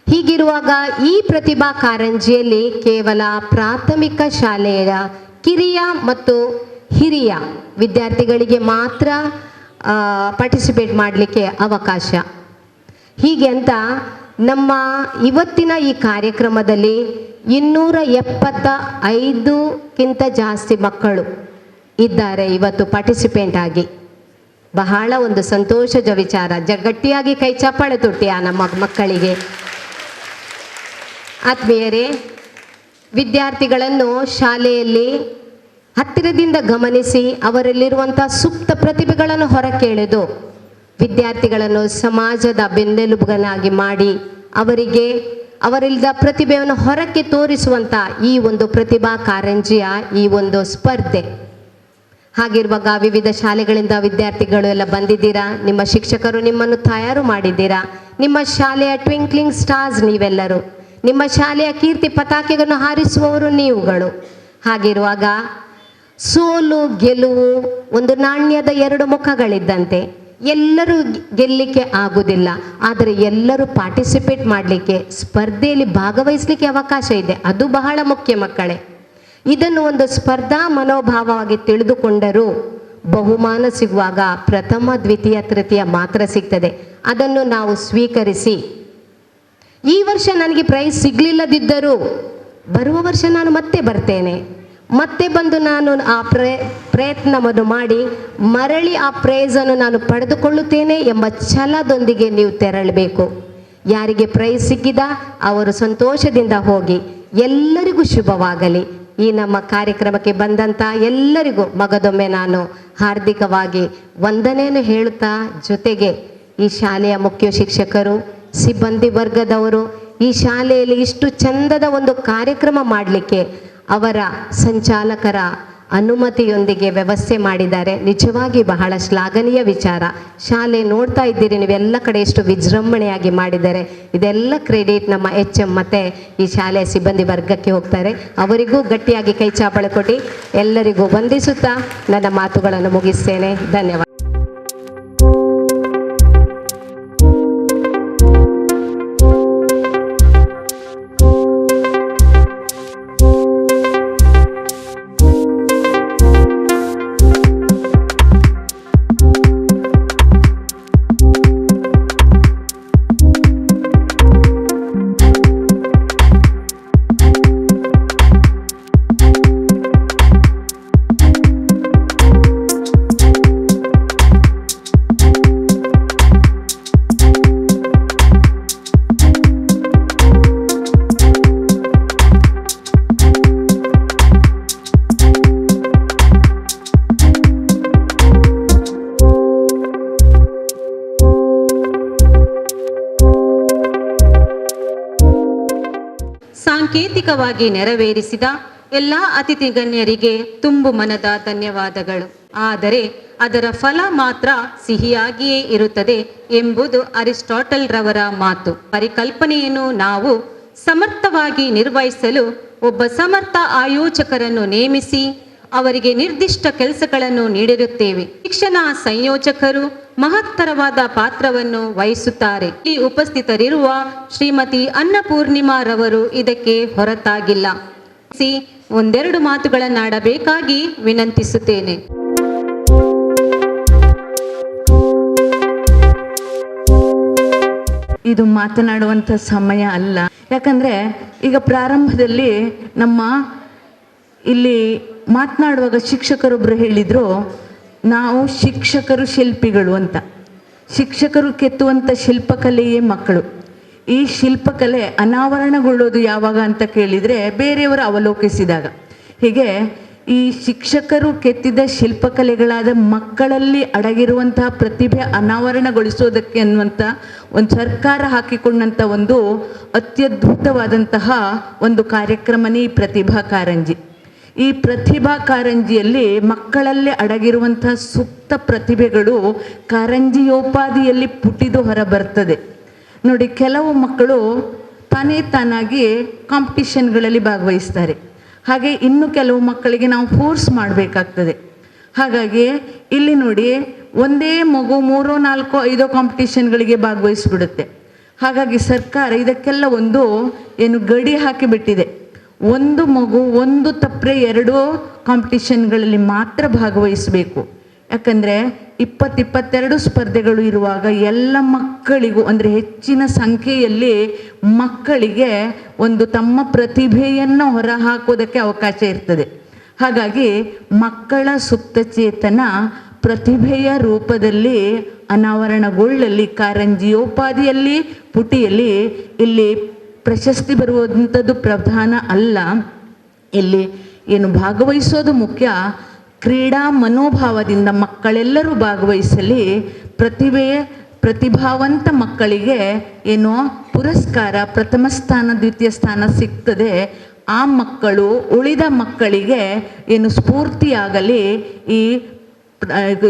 S3: ಹೀಗಿರುವಾಗ ಈ ಪ್ರತಿಭಾ ಕಾರಂಜಿಯಲ್ಲಿ ಕೇವಲ ಪ್ರಾಥಮಿಕ ಶಾಲೆಯ ಕಿರಿಯ ಮತ್ತು ಹಿರಿಯ ವಿದ್ಯಾರ್ಥಿಗಳಿಗೆ ಮಾತ್ರ ಪಾರ್ಟಿಸಿಪೇಟ್ ಮಾಡಲಿಕ್ಕೆ ಅವಕಾಶ. ಹೀಗೆ ಅಂತ ನಮ್ಮ ಇವತ್ತಿನ ಈ ಕಾರ್ಯಕ್ರಮದಲ್ಲಿ 275ಕ್ಕಿಂತ ಜಾಸ್ತಿ ಮಕ್ಕಳು ಇದ್ದಾರೆ ಇವತ್ತು ಪಾರ್ಟಿಸಿಪೇಂಟ್ ಆಗಿ. ಬಹಳ ಒಂದು ಸಂತೋಷದ ವಿಚಾರ. ಗಟ್ಟಿಯಾಗಿ ಕೈ ಚಪ್ಪಾಳೆ ತುಟ್ಟಿ ಆ ನಮ್ಮ ಮಕ್ಕಳಿಗೆ. ಆತ್ಮೀಯರೇ, ವಿದ್ಯಾರ್ಥಿಗಳನ್ನು ಶಾಲೆಯಲ್ಲಿ ಹತ್ತಿರದಿಂದ ಗಮನಿಸಿ ಅವರಲ್ಲಿರುವಂಥ ಸೂಕ್ತ ಪ್ರತಿಭೆಗಳನ್ನು ಹೊರಕೆಳೆದು ವಿದ್ಯಾರ್ಥಿಗಳನ್ನು ಸಮಾಜದ ಬೆನ್ನೆಲುಬುಗಳನ್ನಾಗಿ ಮಾಡಿ ಅವರಿಲ್ಲದ ಪ್ರತಿಭೆಯನ್ನು ಹೊರಕ್ಕೆ ತೋರಿಸುವಂಥ ಈ ಒಂದು ಪ್ರತಿಭಾ ಕಾರಂಜಿಯ ಈ ಒಂದು ಸ್ಪರ್ಧೆ. ಹಾಗಿರುವಾಗ ವಿವಿಧ ಶಾಲೆಗಳಿಂದ ವಿದ್ಯಾರ್ಥಿಗಳು ಎಲ್ಲ ಬಂದಿದ್ದೀರಾ. ನಿಮ್ಮ ಶಿಕ್ಷಕರು ನಿಮ್ಮನ್ನು ತಯಾರು ಮಾಡಿದ್ದೀರಾ. ನಿಮ್ಮ ಶಾಲೆಯ ಟ್ವಿಂಕ್ಲಿಂಗ್ ಸ್ಟಾರ್ಸ್ ನೀವೆಲ್ಲರೂ. ನಿಮ್ಮ ಶಾಲೆಯ ಕೀರ್ತಿ ಪತಾಕೆಗಳನ್ನು ಹಾರಿಸುವವರು ನೀವುಗಳು. ಹಾಗಿರುವಾಗ ಸೋಲು ಗೆಲುವು ಒಂದು ನಾಣ್ಯದ 2 ಮುಖಗಳಿದ್ದಂತೆ. ಎಲ್ಲರೂ ಗೆಲ್ಲಲಿಕ್ಕೆ ಆಗುವುದಿಲ್ಲ, ಆದರೆ ಎಲ್ಲರೂ ಪಾರ್ಟಿಸಿಪೇಟ್ ಮಾಡಲಿಕ್ಕೆ, ಸ್ಪರ್ಧೆಯಲ್ಲಿ ಭಾಗವಹಿಸಲಿಕ್ಕೆ ಅವಕಾಶ ಇದೆ. ಅದು ಬಹಳ ಮುಖ್ಯ ಮಕ್ಕಳೇ. ಇದನ್ನು ಒಂದು ಸ್ಪರ್ಧಾ ಮನೋಭಾವವಾಗಿ ತಿಳಿದುಕೊಂಡರೂ ಬಹುಮಾನ ಸಿಗುವಾಗ ಪ್ರಥಮ ದ್ವಿತೀಯ ತೃತೀಯ ಮಾತ್ರ ಸಿಗ್ತದೆ. ಅದನ್ನು ನಾವು ಸ್ವೀಕರಿಸಿ, ಈ ವರ್ಷ ನನಗೆ ಪ್ರೈಸ್ ಸಿಗಲಿಲ್ಲದಿದ್ದರೂ ಬರುವ ವರ್ಷ ನಾನು ಮತ್ತೆ ಬರ್ತೇನೆ, ಮತ್ತೆ ಬಂದು ನಾನು ಆ ಪ್ರಯತ್ನವನ್ನು ಮಾಡಿ ಮರಳಿ ಆ ಪ್ರೈಸನ್ನು ನಾನು ಪಡೆದುಕೊಳ್ಳುತ್ತೇನೆ ಎಂಬ ಛಲದೊಂದಿಗೆ ನೀವು ತೆರಳಬೇಕು. ಯಾರಿಗೆ ಪ್ರೈಸ್ ಸಿಕ್ಕಿದ ಅವರು ಸಂತೋಷದಿಂದ ಹೋಗಿ. ಎಲ್ಲರಿಗೂ ಶುಭವಾಗಲಿ. ಈ ನಮ್ಮ ಕಾರ್ಯಕ್ರಮಕ್ಕೆ ಬಂದಂಥ ಎಲ್ಲರಿಗೂ ಮಗದೊಮ್ಮೆ ನಾನು ಹಾರ್ದಿಕವಾಗಿ ವಂದನೆಯನ್ನು ಹೇಳುತ್ತಾ, ಜೊತೆಗೆ ಈ ಶಾಲೆಯ ಮುಖ್ಯ ಶಿಕ್ಷಕರು, ಸಿಬ್ಬಂದಿ ವರ್ಗದವರು ಈ ಶಾಲೆಯಲ್ಲಿ ಇಷ್ಟು ಚಂದದ ಒಂದು ಕಾರ್ಯಕ್ರಮ ಮಾಡಲಿಕ್ಕೆ ಅವರ ಸಂಚಾಲಕರ ಅನುಮತಿಯೊಂದಿಗೆ ವ್ಯವಸ್ಥೆ ಮಾಡಿದ್ದಾರೆ. ನಿಜವಾಗಿ ಬಹಳ ಶ್ಲಾಘನೀಯ ವಿಚಾರ. ಶಾಲೆ ನೋಡ್ತಾ ಇದ್ದೀರಿ ನೀವೆಲ್ಲ ಕಡೆ ಎಷ್ಟು ವಿಜೃಂಭಣೆಯಾಗಿ ಮಾಡಿದ್ದಾರೆ. ಇದೆಲ್ಲ ಕ್ರೆಡಿಟ್ ನಮ್ಮ HM ಮತ್ತು ಈ ಶಾಲೆಯ ಸಿಬ್ಬಂದಿ ವರ್ಗಕ್ಕೆ ಹೋಗ್ತಾರೆ. ಅವರಿಗೂ ಗಟ್ಟಿಯಾಗಿ ಕೈ ಚಾಪಳೆ ಕೊಟ್ಟು ಎಲ್ಲರಿಗೂ ವಂದಿಸುತ್ತಾ ನನ್ನ ಮಾತುಗಳನ್ನು ಮುಗಿಸ್ತೇನೆ. ಧನ್ಯವಾದ.
S1: ಸಾಂಕೇತಿಕವಾಗಿ ನೆರವೇರಿಸಿದ ಎಲ್ಲ ಅತಿಥಿ ಗಣ್ಯರಿಗೆ ತುಂಬು ಮನದ ಧನ್ಯವಾದಗಳು. ಆದರೆ ಅದರ ಫಲ ಮಾತ್ರ ಸಿಹಿಯಾಗಿಯೇ ಇರುತ್ತದೆ ಎಂಬುದು ಅರಿಸ್ಟಾಟಲ್ ರವರ ಮಾತು. ಪರಿಕಲ್ಪನೆಯನ್ನು ನಾವು ಸಮರ್ಥವಾಗಿ ನಿರ್ವಹಿಸಲು ಒಬ್ಬ ಸಮರ್ಥ ಆಯೋಜಕರನ್ನು ನೇಮಿಸಿ ಅವರಿಗೆ ನಿರ್ದಿಷ್ಟ ಕೆಲಸಗಳನ್ನು ನೀಡಿರುತ್ತೇವೆ. ಶಿಕ್ಷಣ ಸಂಯೋಜಕರು ಮಹತ್ತರವಾದ ಪಾತ್ರವನ್ನು ವಹಿಸುತ್ತಾರೆ. ಇಲ್ಲಿ ಉಪಸ್ಥಿತರಿರುವ ಶ್ರೀಮತಿ ಅನ್ನಪೂರ್ಣಿಮಾ ರವರು ಇದಕ್ಕೆ ಹೊರತಾಗಿಲ್ಲ. ಒಂದೆರಡು ಮಾತುಗಳನ್ನಾಡಬೇಕಾಗಿ ವಿನಂತಿಸುತ್ತೇನೆ.
S4: ಇದು ಮಾತನಾಡುವಂಥ ಸಮಯ ಅಲ್ಲ. ಯಾಕಂದರೆ ಈಗ ಪ್ರಾರಂಭದಲ್ಲಿ ನಮ್ಮ ಇಲ್ಲಿ ಮಾತನಾಡುವಾಗ ಶಿಕ್ಷಕರೊಬ್ಬರು ಹೇಳಿದರು, ನಾವು ಶಿಕ್ಷಕರು ಶಿಲ್ಪಿಗಳು ಅಂತ. ಶಿಕ್ಷಕರು ಕೆತ್ತುವಂಥ ಶಿಲ್ಪಕಲೆಯೇ ಮಕ್ಕಳು. ಈ ಶಿಲ್ಪಕಲೆ ಅನಾವರಣಗೊಳ್ಳೋದು ಯಾವಾಗ ಅಂತ ಕೇಳಿದರೆ ಬೇರೆಯವರು ಅವಲೋಕಿಸಿದಾಗ. ಹೀಗೆ ಈ ಶಿಕ್ಷಕರು ಕೆತ್ತಿದ ಶಿಲ್ಪಕಲೆಗಳಾದ ಮಕ್ಕಳಲ್ಲಿ ಅಡಗಿರುವಂತಹ ಪ್ರತಿಭೆ ಅನಾವರಣಗೊಳಿಸೋದಕ್ಕೆ ಅನ್ನುವಂಥ ಒಂದು ಸರ್ಕಾರ ಹಾಕಿಕೊಂಡಂಥ ಒಂದು ಅತ್ಯದ್ಭುತವಾದಂತಹ ಒಂದು ಕಾರ್ಯಕ್ರಮನೇ ಈ ಪ್ರತಿಭಾ ಕಾರಂಜಿ. ಈ ಪ್ರತಿಭಾ ಕಾರಂಜಿಯಲ್ಲಿ ಮಕ್ಕಳಲ್ಲಿ ಅಡಗಿರುವಂತಹ ಸೂಕ್ತ ಪ್ರತಿಭೆಗಳು ಕಾರಂಜಿಯೋಪಾದಿಯಲ್ಲಿ ಪುಟಿದು ಹೊರ ಬರ್ತದೆ. ನೋಡಿ, ಕೆಲವು ಮಕ್ಕಳು ತಾನಾಗಿ ಕಾಂಪಿಟಿಷನ್ಗಳಲ್ಲಿ ಭಾಗವಹಿಸ್ತಾರೆ. ಹಾಗೆ ಇನ್ನು ಕೆಲವು ಮಕ್ಕಳಿಗೆ ನಾವು ಫೋರ್ಸ್ ಮಾಡಬೇಕಾಗ್ತದೆ. ಹಾಗಾಗಿ ಇಲ್ಲಿ ನೋಡಿ, ಒಂದೇ ಮಗು 3, 4, 5 ಕಾಂಪಿಟಿಷನ್ಗಳಿಗೆ ಭಾಗವಹಿಸ್ಬಿಡುತ್ತೆ. ಹಾಗಾಗಿ ಸರ್ಕಾರ ಇದಕ್ಕೆಲ್ಲ ಒಂದು ಗಡಿ ಹಾಕಿಬಿಟ್ಟಿದೆ. ಒಂದು ಮಗು 1 ತಪ್ಪರೆ 2 ಕಾಂಪಿಟಿಷನ್ಗಳಲ್ಲಿ ಮಾತ್ರ ಭಾಗವಹಿಸಬೇಕು. ಯಾಕಂದರೆ 22 ಸ್ಪರ್ಧೆಗಳು ಇರುವಾಗ ಎಲ್ಲ ಮಕ್ಕಳಿಗೂ ಅಂದರೆ ಹೆಚ್ಚಿನ ಸಂಖ್ಯೆಯಲ್ಲಿ ಮಕ್ಕಳಿಗೆ ಒಂದು ತಮ್ಮ ಪ್ರತಿಭೆಯನ್ನು ಹೊರಹಾಕೋದಕ್ಕೆ ಅವಕಾಶ ಇರ್ತದೆ. ಹಾಗಾಗಿ ಮಕ್ಕಳ ಸುಪ್ತಚೇತನ ಪ್ರತಿಭೆಯ ರೂಪದಲ್ಲಿ ಅನಾವರಣಗೊಳ್ಳಲಿ, ಕಾರಂಜಿಯೋಪಾದಿಯಲ್ಲಿ ಪುಟಿಯಲ್ಲಿ ಇಲ್ಲಿ ಪ್ರಶಸ್ತಿ ಬರುವಂಥದ್ದು ಪ್ರಧಾನ ಅಲ್ಲ. ಇಲ್ಲಿ ಏನು ಭಾಗವಹಿಸೋದು ಮುಖ್ಯ. ಕ್ರೀಡಾ ಮನೋಭಾವದಿಂದ ಮಕ್ಕಳೆಲ್ಲರೂ ಭಾಗವಹಿಸಲಿ. ಪ್ರತಿಭಾವಂತ ಮಕ್ಕಳಿಗೆ ಏನು ಪುರಸ್ಕಾರ, ಪ್ರಥಮ ಸ್ಥಾನ, ದ್ವಿತೀಯ ಸ್ಥಾನ ಸಿಗ್ತದೆ. ಆ ಮಕ್ಕಳು ಉಳಿದ ಮಕ್ಕಳಿಗೆ ಏನು ಸ್ಫೂರ್ತಿಯಾಗಲಿ. ಈ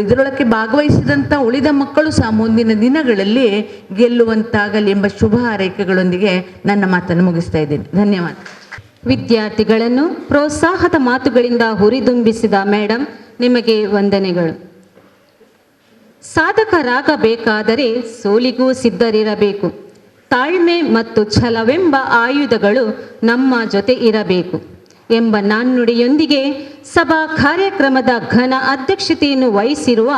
S4: ಇದರೊಳಗೆ ಭಾಗವಹಿಸಿದಂಥ ಉಳಿದ ಮಕ್ಕಳು ಸಹ ಮುಂದಿನ ದಿನಗಳಲ್ಲಿ ಗೆಲ್ಲುವಂತಾಗಲಿ ಎಂಬ ಶುಭ ಹಾರೈಕೆಗಳೊಂದಿಗೆ ನನ್ನ ಮಾತನ್ನು ಮುಗಿಸ್ತಾ ಇದ್ದೇನೆ. ಧನ್ಯವಾದ.
S1: ವಿದ್ಯಾರ್ಥಿಗಳನ್ನು ಪ್ರೋತ್ಸಾಹದ ಮಾತುಗಳಿಂದ ಹುರಿದುಂಬಿಸಿದ ಮೇಡಮ್, ನಿಮಗೆ ವಂದನೆಗಳು. ಸಾಧಕರಾಗಬೇಕಾದರೆ ಸೋಲಿಗೂ ಸಿದ್ಧರಿರಬೇಕು. ತಾಳ್ಮೆ ಮತ್ತು ಛಲವೆಂಬ ಆಯುಧಗಳು ನಮ್ಮ ಜೊತೆ ಇರಬೇಕು ಎಂಬ ನಾಣ್ಣುಡಿಯೊಂದಿಗೆ ಸಭಾ ಕಾರ್ಯಕ್ರಮದ ಘನ ಅಧ್ಯಕ್ಷತೆಯನ್ನು ವಹಿಸಿರುವ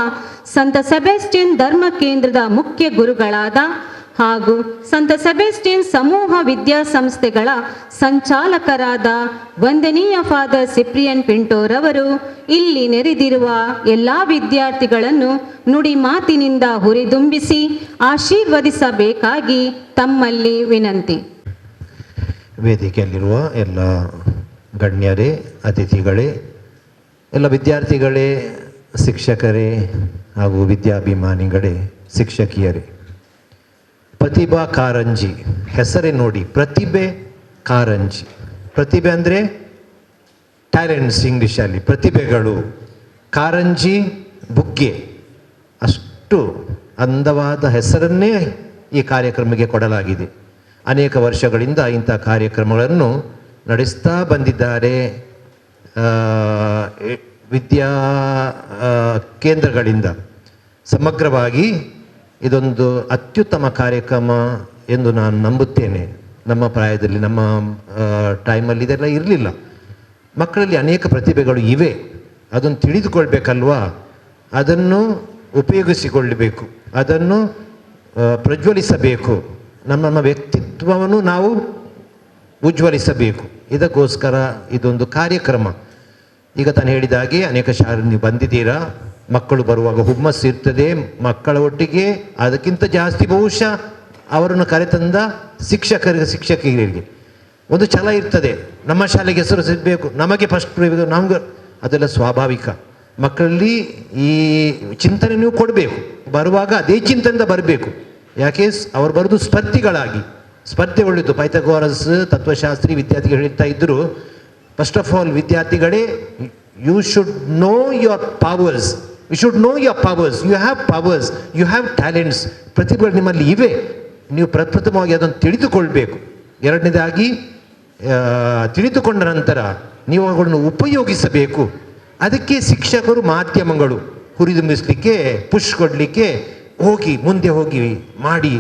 S1: ಸಂತ ಸೆಬಾಸ್ಟಿಯನ್ ಧರ್ಮ ಕೇಂದ್ರದ ಮುಖ್ಯ ಗುರುಗಳಾದ ಹಾಗೂ ಸಂತ ಸೆಬಾಸ್ಟಿಯನ್ ಸಮೂಹ ವಿದ್ಯಾಸಂಸ್ಥೆಗಳ ಸಂಚಾಲಕರಾದ ವಂದನೀಯ ಫಾದರ್ ಸಿಪ್ರಿಯನ್ ಪಿಂಟೋರವರು ಇಲ್ಲಿ ನೆರೆದಿರುವ ಎಲ್ಲ ವಿದ್ಯಾರ್ಥಿಗಳನ್ನು ನುಡಿ ಮಾತಿನಿಂದ ಹುರಿದುಂಬಿಸಿ ಆಶೀರ್ವದಿಸಬೇಕಾಗಿ ತಮ್ಮಲ್ಲಿ ವಿನಂತಿ.
S5: ವೇದಿಕೆಯಲ್ಲಿರುವ ಎಲ್ಲ ಗಣ್ಯರೇ, ಅತಿಥಿಗಳೇ, ಎಲ್ಲ ವಿದ್ಯಾರ್ಥಿಗಳೇ, ಶಿಕ್ಷಕರೇ ಹಾಗೂ ವಿದ್ಯಾಭಿಮಾನಿಗಳೇ, ಶಿಕ್ಷಕಿಯರೇ, ಪ್ರತಿಭಾ ಕಾರಂಜಿ ಹೆಸರೇ ನೋಡಿ, ಪ್ರತಿಭೆ ಕಾರಂಜಿ. ಪ್ರತಿಭೆ ಅಂದರೆ ಟ್ಯಾಲೆಂಟ್ಸ್ ಇಂಗ್ಲೀಷಲ್ಲಿ, ಪ್ರತಿಭೆಗಳು. ಕಾರಂಜಿ ಬುಗ್ಗೆ. ಅಷ್ಟು ಅಂದವಾದ ಹೆಸರನ್ನೇ ಈ ಕಾರ್ಯಕ್ರಮಕ್ಕೆ ಕೊಡಲಾಗಿದೆ. ಅನೇಕ ವರ್ಷಗಳಿಂದ ಇಂಥ ಕಾರ್ಯಕ್ರಮಗಳನ್ನು ನಡೆಸ್ತಾ ಬಂದಿದ್ದಾರೆ ವಿದ್ಯಾ ಕೇಂದ್ರಗಳಿಂದ. ಸಮಗ್ರವಾಗಿ ಇದೊಂದು ಅತ್ಯುತ್ತಮ ಕಾರ್ಯಕ್ರಮ ಎಂದು ನಾನು ನಂಬುತ್ತೇನೆ. ನಮ್ಮ ಪ್ರಾಯದಲ್ಲಿ, ನಮ್ಮ ಟೈಮಲ್ಲಿ ಇದೆಲ್ಲ ಇರಲಿಲ್ಲ. ಮಕ್ಕಳಲ್ಲಿ ಅನೇಕ ಪ್ರತಿಭೆಗಳು ಇವೆ, ಅದನ್ನು ತಿಳಿದುಕೊಳ್ಬೇಕಲ್ವಾ, ಅದನ್ನು ಉಪಯೋಗಿಸಿಕೊಳ್ಳಬೇಕು, ಅದನ್ನು ಪ್ರಜ್ವಲಿಸಬೇಕು. ನಮ್ಮ ವ್ಯಕ್ತಿತ್ವವನ್ನು ನಾವು ಉಜ್ವಲಿಸಬೇಕು. ಇದಕ್ಕೋಸ್ಕರ ಇದೊಂದು ಕಾರ್ಯಕ್ರಮ. ಈಗ ತಾನು ಹೇಳಿದ ಹಾಗೆ ಅನೇಕ ಶಾಲೆ ನೀವು ಬಂದಿದ್ದೀರಾ. ಮಕ್ಕಳು ಬರುವಾಗ ಹುಮ್ಮಸ್ಸು ಇರ್ತದೆ. ಮಕ್ಕಳ ಒಟ್ಟಿಗೆ ಅದಕ್ಕಿಂತ ಜಾಸ್ತಿ ಬಹುಶಃ ಅವರನ್ನು ಕರೆತಂದ ಶಿಕ್ಷಕರಿಗೆ ಒಂದು ಛಲ ಇರ್ತದೆ. ನಮ್ಮ ಶಾಲೆಗೆ ಹೆಸರು ಸಿಗಬೇಕು, ನಮಗೆ ಫಸ್ಟ್ ನಮ್ಗೆ, ಅದೆಲ್ಲ ಸ್ವಾಭಾವಿಕ. ಮಕ್ಕಳಲ್ಲಿ ಈ ಚಿಂತನೆ ನೀವು ಕೊಡಬೇಕು. ಬರುವಾಗ ಅದೇ ಚಿಂತನೆಯಿಂದ ಬರಬೇಕು. ಯಾಕೆ ಅವರು ಬರೋದು ಸ್ಪರ್ಧಿಗಳಾಗಿ. ಸ್ಪರ್ಧೆ ಒಳ್ಳೆಯದು. ಪೈಥಾಗೋರಸ್ ತತ್ವಶಾಸ್ತ್ರಿ ವಿದ್ಯಾರ್ಥಿಗಳು ಹೇಳ್ತಾ ಇದ್ದರು, ಫಸ್ಟ್ ಆಫ್ ಆಲ್ ವಿದ್ಯಾರ್ಥಿಗಳೇ, you should know your powers. You should know your powers. You have powers, you have talents. ಪ್ರತಿಭೆಗಳು ನಿಮ್ಮಲ್ಲಿ ಇವೆ. ನೀವು ಪ್ರಪ್ರಥಮವಾಗಿ ಅದನ್ನು ತಿಳಿದುಕೊಳ್ಬೇಕು. ಎರಡನೇದಾಗಿ ತಿಳಿದುಕೊಂಡ ನಂತರ ನೀವು ಅವುಗಳನ್ನು ಉಪಯೋಗಿಸಬೇಕು. ಅದಕ್ಕೆ ಶಿಕ್ಷಕರು ಮಾಧ್ಯಮಗಳು ಹುರಿದುಂಬಿಸಲಿಕ್ಕೆ, ಪುಷ್ ಕೊಡಲಿಕ್ಕೆ, ಹೋಗಿ ಮುಂದೆ ಹೋಗಿ ಮಾಡಿ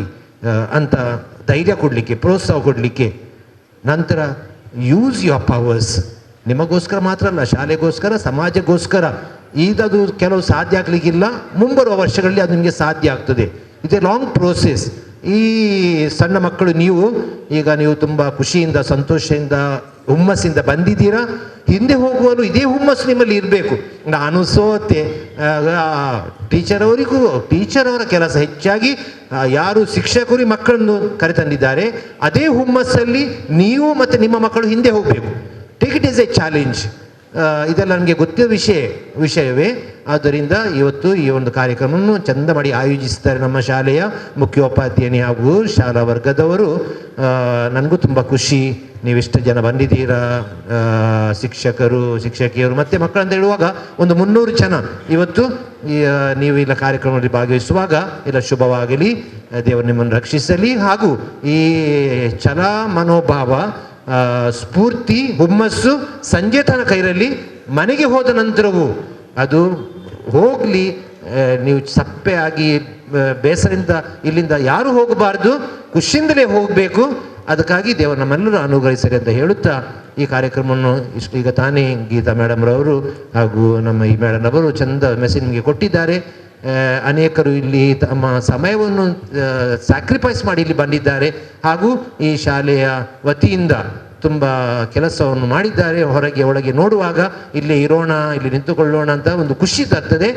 S5: ಅಂತ ಧೈರ್ಯ ಕೊಡಲಿಕ್ಕೆ, ಪ್ರೋತ್ಸಾಹ ಕೊಡಲಿಕ್ಕೆ. ನಂತರ ಯೂಸ್ ಯುವರ್ ಪವರ್ಸ್. ನಿಮಗೋಸ್ಕರ ಮಾತ್ರ ಅಲ್ಲ, ಶಾಲೆಗೋಸ್ಕರ, ಸಮಾಜಕ್ಕೋಸ್ಕರ. ಈಗದು ಕೆಲವು ಸಾಧ್ಯ ಆಗಲಿಕ್ಕಿಲ್ಲ, ಮುಂಬರುವ ವರ್ಷಗಳಲ್ಲಿ ಅದು ನಿಮಗೆ ಸಾಧ್ಯ ಆಗ್ತದೆ. ಇದೇ ಲಾಂಗ್ ಪ್ರೋಸೆಸ್. ಈ ಸಣ್ಣ ಮಕ್ಕಳು ನೀವು ತುಂಬ ಖುಷಿಯಿಂದ, ಸಂತೋಷದಿಂದ, ಹುಮ್ಮಸ್ಸಿಂದ ಬಂದಿದ್ದೀರಾ. ಹಿಂದೆ ಹೋಗುವನು ಇದೇ ಹುಮ್ಮಸ್ಸು ನಿಮ್ಮಲ್ಲಿ ಇರಬೇಕು. ನಾನು ಸೋತೆ, ಟೀಚರ್ ಅವರ ಕೆಲಸ ಹೆಚ್ಚಾಗಿ ಯಾರು ಶಿಕ್ಷಕರು ಮಕ್ಕಳನ್ನು ಕರೆತಂದಿದ್ದಾರೆ, ಅದೇ ಹುಮ್ಮಸ್ಸಲ್ಲಿ ನೀವು ಮತ್ತು ನಿಮ್ಮ ಮಕ್ಕಳು ಹಿಂದೆ ಹೋಗಬೇಕು. Take it is A challenge. ಇದೆಲ್ಲ ನನಗೆ ಗೊತ್ತಿದ್ದ ವಿಷಯವೇ. ಆದ್ದರಿಂದ ಇವತ್ತು ಈ ಒಂದು ಕಾರ್ಯಕ್ರಮವನ್ನು ಚಂದ ಮಾಡಿ ಆಯೋಜಿಸ್ತಾರೆ ನಮ್ಮ ಶಾಲೆಯ ಮುಖ್ಯೋಪಾಧ್ಯಾಯನಿ ಹಾಗೂ ಶಾಲಾ ವರ್ಗದವರು. ನನಗೂ ತುಂಬ ಖುಷಿ. ನೀವೆಷ್ಟು ಜನ ಬಂದಿದ್ದೀರಾ, ಶಿಕ್ಷಕರು, ಶಿಕ್ಷಕಿಯರು ಮತ್ತು ಮಕ್ಕಳಂತ ಹೇಳುವಾಗ ಒಂದು 300 ಜನ ಇವತ್ತು ನೀವು ಇಲ್ಲ ಕಾರ್ಯಕ್ರಮದಲ್ಲಿ ಭಾಗವಹಿಸುವಾಗ ಎಲ್ಲ ಶುಭವಾಗಲಿ. ದೇವರು ನಿಮ್ಮನ್ನು ರಕ್ಷಿಸಲಿ. ಹಾಗೂ ಈ ಛಲ ಮನೋಭಾವ, ಸ್ಫೂರ್ತಿ, ಹುಮ್ಮಸ್ಸು ಸಂಜೆ ತನಕ ಇರಲಿ. ಮನೆಗೆ ಹೋದ ನಂತರವೂ ಅದು ಹೋಗಲಿ. ನೀವು ಸಪ್ಪೆ ಆಗಿ ಬೇಸರದಿಂದ ಇಲ್ಲಿಂದ ಯಾರು ಹೋಗಬಾರ್ದು, ಖುಷಿಯಿಂದಲೇ ಹೋಗಬೇಕು. ಅದಕ್ಕಾಗಿ ದೇವರು ನಮ್ಮೆಲ್ಲರೂ ಅನುಗ್ರಹಿಸಲಿ ಅಂತ ಹೇಳುತ್ತಾ ಈ ಕಾರ್ಯಕ್ರಮವನ್ನು ಈಗ ತಾನೇ ಗೀತಾ ಮೇಡಮ್ರವರು ಹಾಗೂ ನಮ್ಮ ಈ ಮೇಡಮ್ರವರು ಚಂದ ಮೆಸೇಜ್ ನಿಮಗೆ ಕೊಟ್ಟಿದ್ದಾರೆ. ಅನೇಕರು ಇಲ್ಲಿ ತಮ್ಮ ಸಮಯವನ್ನು ಸ್ಯಾಕ್ರಿಫೈಸ್ ಮಾಡಿ ಇಲ್ಲಿ ಬಂದಿದ್ದಾರೆ ಹಾಗೂ ಈ ಶಾಲೆಯ ವತಿಯಿಂದ ತುಂಬ ಕೆಲಸವನ್ನು ಮಾಡಿದ್ದಾರೆ. ಹೊರಗೆ ಒಳಗೆ ನೋಡುವಾಗ ಇಲ್ಲಿ ಇರೋಣ, ಇಲ್ಲಿ ನಿಂತುಕೊಳ್ಳೋಣ ಅಂತ ಒಂದು ಖುಷಿ ತರ್ತದೆ.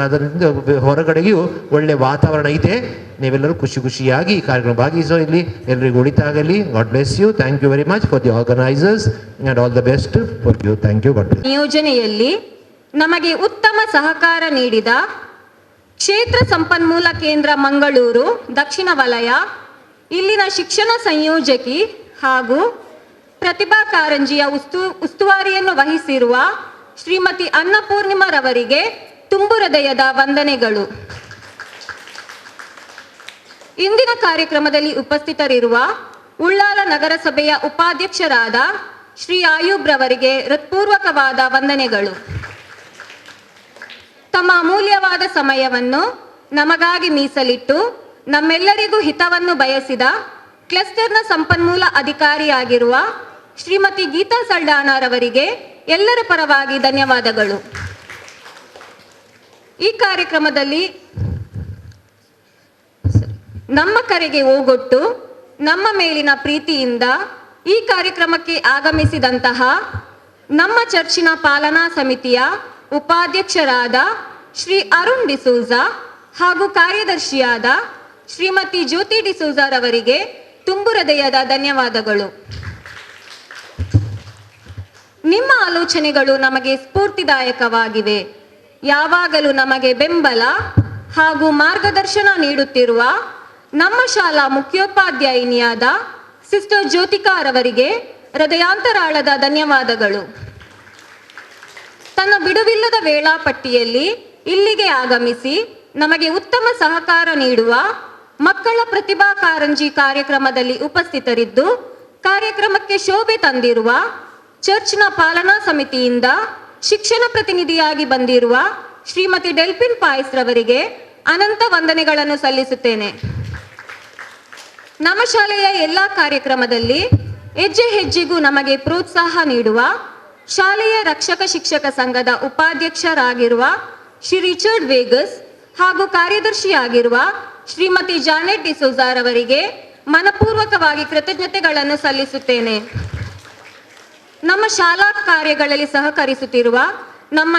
S5: ಅದರಿಂದ ಹೊರಗಡೆಯೂ ಒಳ್ಳೆಯ ವಾತಾವರಣ ಇದೆ. ನೀವೆಲ್ಲರೂ ಖುಷಿಯಾಗಿ ಈ ಕಾರ್ಯಕ್ರಮ ಭಾಗಿಸೋ. ಇಲ್ಲಿ ಎಲ್ಲರಿಗೂ ಒಳಿತಾಗಲಿ. God bless you. Thank you very much for the organisers and all the best for you. Thank you. God bless.
S1: ನಿಯೋಜನೆಯಲ್ಲಿ ನಮಗೆ ಉತ್ತಮ ಸಹಕಾರ ನೀಡಿದ ಕ್ಷೇತ್ರ ಸಂಪನ್ಮೂಲ ಕೇಂದ್ರ ಮಂಗಳೂರು ದಕ್ಷಿಣ ವಲಯ ಇಲ್ಲಿನ ಶಿಕ್ಷಣ ಸಂಯೋಜಕಿ ಹಾಗೂ ಪ್ರತಿಭಾ ಕಾರಂಜಿಯ ಉಸ್ತುವಾರಿಯನ್ನು ವಹಿಸಿರುವ ಶ್ರೀಮತಿ ಅನ್ನಪೂರ್ಣಿಮರವರಿಗೆ ತುಂಬು ಹೃದಯದ ವಂದನೆಗಳು. ಇಂದಿನ ಕಾರ್ಯಕ್ರಮದಲ್ಲಿ ಉಪಸ್ಥಿತರಿರುವ ಉಳ್ಳಾಲ ನಗರಸಭೆಯ ಉಪಾಧ್ಯಕ್ಷರಾದ ಶ್ರೀ ಆಯೂಬ್ ರವರಿಗೆ ಹೃತ್ಪೂರ್ವಕವಾದ ವಂದನೆಗಳು. ತಮ್ಮ ಅಮೂಲ್ಯವಾದ ಸಮಯವನ್ನು ನಮಗಾಗಿ ಮೀಸಲಿಟ್ಟು ನಮ್ಮೆಲ್ಲರಿಗೂ ಹಿತವನ್ನು ಬಯಸಿದ ಕ್ಲಸ್ಟರ್ನ ಸಂಪನ್ಮೂಲ ಅಧಿಕಾರಿಯಾಗಿರುವ ಶ್ರೀಮತಿ ಗೀತಾ ಸಲ್ಡಾಣರವರಿಗೆ ಎಲ್ಲರ ಪರವಾಗಿ ಧನ್ಯವಾದಗಳು. ಈ ಕಾರ್ಯಕ್ರಮದಲ್ಲಿ ನಮ್ಮ ಕರೆಗೆ ಓಗೊಟ್ಟು ನಮ್ಮ ಮೇಲಿನ ಪ್ರೀತಿಯಿಂದ ಈ ಕಾರ್ಯಕ್ರಮಕ್ಕೆ ಆಗಮಿಸಿದಂತಹ ನಮ್ಮ ಚರ್ಚಿನ ಪಾಲನಾ ಸಮಿತಿಯ ಉಪಾಧ್ಯಕ್ಷರಾದ ಶ್ರೀ ಅರುಣ್ ಡಿಸೂಜಾ ಹಾಗೂ ಕಾರ್ಯದರ್ಶಿಯಾದ ಶ್ರೀಮತಿ ಜ್ಯೋತಿ ಡಿಸೂಜಾರವರಿಗೆ ತುಂಬು ಹೃದಯದ ಧನ್ಯವಾದಗಳು. ನಿಮ್ಮ ಆಲೋಚನೆಗಳು ನಮಗೆ ಸ್ಫೂರ್ತಿದಾಯಕವಾಗಿವೆ. ಯಾವಾಗಲೂ ನಮಗೆ ಬೆಂಬಲ ಹಾಗೂ ಮಾರ್ಗದರ್ಶನ ನೀಡುತ್ತಿರುವ ನಮ್ಮ ಶಾಲಾ ಮುಖ್ಯೋಪಾಧ್ಯಾಯಿನಿಯಾದ ಸಿಸ್ಟರ್ ಜ್ಯೋತಿಕಾ ರವರಿಗೆ ಹೃದಯಾಂತರಾಳದ ಧನ್ಯವಾದಗಳು. ತನ್ನ ಬಿಡುವಿಲ್ಲದ ವೇಳಾಪಟ್ಟಿಯಲ್ಲಿ ಇಲ್ಲಿಗೆ ಆಗಮಿಸಿ ನಮಗೆ ಉತ್ತಮ ಸಹಕಾರ ನೀಡುವ ಮಕ್ಕಳ ಪ್ರತಿಭಾ ಕಾರಂಜಿ ಕಾರ್ಯಕ್ರಮದಲ್ಲಿ ಉಪಸ್ಥಿತರಿದ್ದು ಕಾರ್ಯಕ್ರಮಕ್ಕೆ ಶೋಭೆ ತಂದಿರುವ ಚರ್ಚ್ನ ಪಾಲನಾ ಸಮಿತಿಯಿಂದ ಶಿಕ್ಷಣ ಪ್ರತಿನಿಧಿಯಾಗಿ ಬಂದಿರುವ ಶ್ರೀಮತಿ ಡೆಲ್ಫಿನ್ ಪಾಯ್ಸ್ ರವರಿಗೆ ಅನಂತ ವಂದನೆಗಳನ್ನು ಸಲ್ಲಿಸುತ್ತೇನೆ. ನಮ್ಮ ಶಾಲೆಯ ಎಲ್ಲ ಕಾರ್ಯಕ್ರಮದಲ್ಲಿ ಹೆಜ್ಜೆ ಹೆಜ್ಜೆಗೂ ನಮಗೆ ಪ್ರೋತ್ಸಾಹ ನೀಡುವ ಶಾಲೆಯ ರಕ್ಷಕ ಶಿಕ್ಷಕ ಸಂಘದ ಉಪಾಧ್ಯಕ್ಷರಾಗಿರುವ ಶ್ರೀ ರಿಚರ್ಡ್ ವೇಗಸ್ ಹಾಗೂ ಕಾರ್ಯದರ್ಶಿಯಾಗಿರುವ ಶ್ರೀಮತಿ ಜಾನೆಟ್ ಡಿಸೋಜಾರವರಿಗೆ ಮನಪೂರ್ವಕವಾಗಿ ಕೃತಜ್ಞತೆಗಳನ್ನು ಸಲ್ಲಿಸುತ್ತೇನೆ. ನಮ್ಮ ಶಾಲಾ ಕಾರ್ಯಗಳಲ್ಲಿ ಸಹಕರಿಸುತ್ತಿರುವ ನಮ್ಮ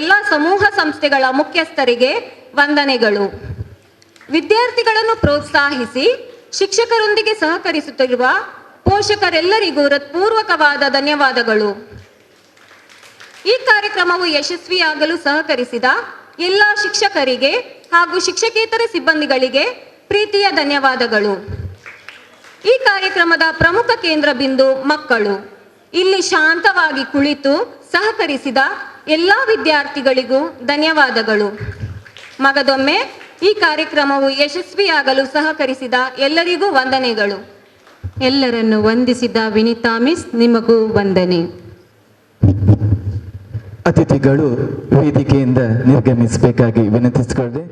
S1: ಎಲ್ಲ ಸಮೂಹ ಸಂಸ್ಥೆಗಳ ಮುಖ್ಯಸ್ಥರಿಗೆ ವಂದನೆಗಳು. ವಿದ್ಯಾರ್ಥಿಗಳನ್ನು ಪ್ರೋತ್ಸಾಹಿಸಿ ಶಿಕ್ಷಕರೊಂದಿಗೆ ಸಹಕರಿಸುತ್ತಿರುವ ಪೋಷಕರೆಲ್ಲರಿಗೂ ಹೃತ್ಪೂರ್ವಕವಾದ ಧನ್ಯವಾದಗಳು. ಈ ಕಾರ್ಯಕ್ರಮವು ಯಶಸ್ವಿಯಾಗಲು ಸಹಕರಿಸಿದ ಎಲ್ಲ ಶಿಕ್ಷಕರಿಗೆ ಹಾಗೂ ಶಿಕ್ಷಕೇತರ ಸಿಬ್ಬಂದಿಗಳಿಗೆ ಪ್ರೀತಿಯ ಧನ್ಯವಾದಗಳು. ಈ ಕಾರ್ಯಕ್ರಮದ ಪ್ರಮುಖ ಕೇಂದ್ರ ಬಿಂದು ಮಕ್ಕಳು. ಇಲ್ಲಿ ಶಾಂತವಾಗಿ ಕುಳಿತು ಸಹಕರಿಸಿದ ಎಲ್ಲ ವಿದ್ಯಾರ್ಥಿಗಳಿಗೂ ಧನ್ಯವಾದಗಳು. ಮಗದೊಮ್ಮೆ ಈ ಕಾರ್ಯಕ್ರಮವು ಯಶಸ್ವಿಯಾಗಲು ಸಹಕರಿಸಿದ ಎಲ್ಲರಿಗೂ ವಂದನೆಗಳು.
S6: ಎಲ್ಲರನ್ನು ವಂದಿಸಿದ ವಿನಿತಾ ಮಿಸ್, ನಿಮಗೂ ವಂದನೆ.
S7: ಅತಿಥಿಗಳು ವೇದಿಕೆಯಿಂದ ನಿರ್ಗಮಿಸಬೇಕಾಗಿ ವಿನಂತಿಸಿಕೊಳ್ಳದೆ